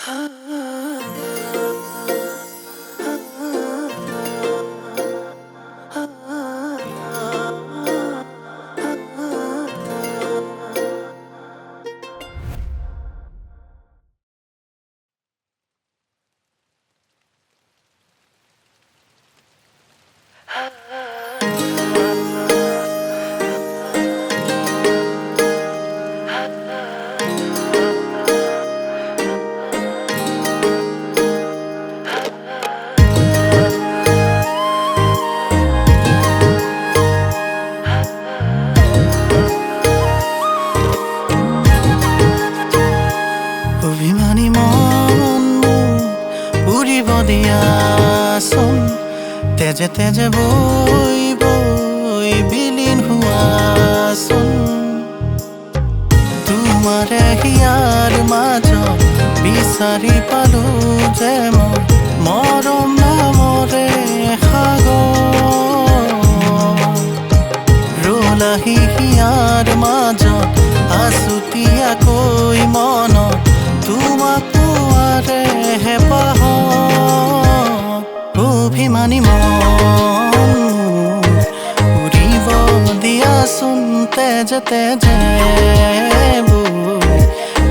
অভিমানী মন উৰিব দিয়াচোন, তেজে তেজে বৈ বৈ বিলীন হোৱাচোন। তোমাৰে হিয়াৰ মাজত বিচাৰি পালো যে মই মৰম নামৰে সাগৰ। ৰোলাহি হিয়াৰ মাজত আছুতীয়াকৈ মনত তোমাক পোৱাৰে হেঁপাহ। অভিমানী মন উৰিব দিয়াচোন, তেজে তেজে বৈ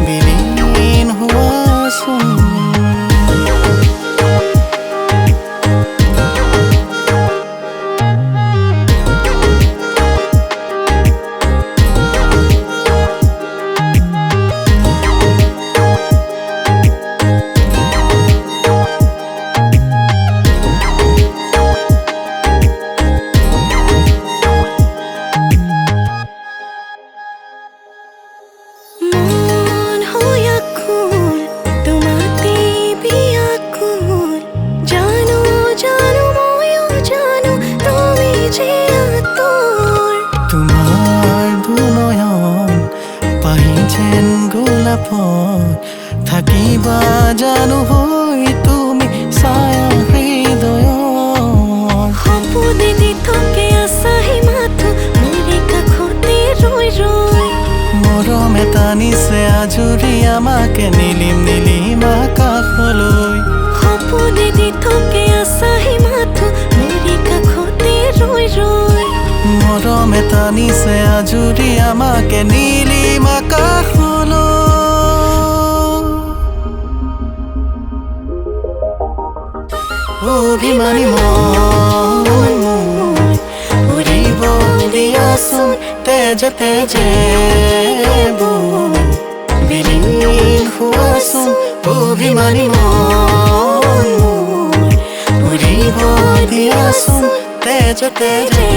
বিলীন হোৱাচোন। থাকিবা জানো হৈ তুমি ছায়া হৃদয়ৰ। সপোনে দি থাকে আছাহি মাথো মোৰে কাষতে ৰৈ ৰৈ। মৰমে টানিছে আজৰি আমাকে নীলিম নীলিম আকাশলৈ। সপোনে দি থাকে আছাহি মাথো মোৰে কাষতে ৰৈ ৰৈ। মৰমে টানিছে আজৰি আমাকে নীলিম আকাশলৈ। অভিমানী মন উৰিব দিয়াচোন, তেজে তেজে বৈ বিলীন হোৱাচোন। অভিমানী মন উৰিব দিয়াচোন, তেজে তেজে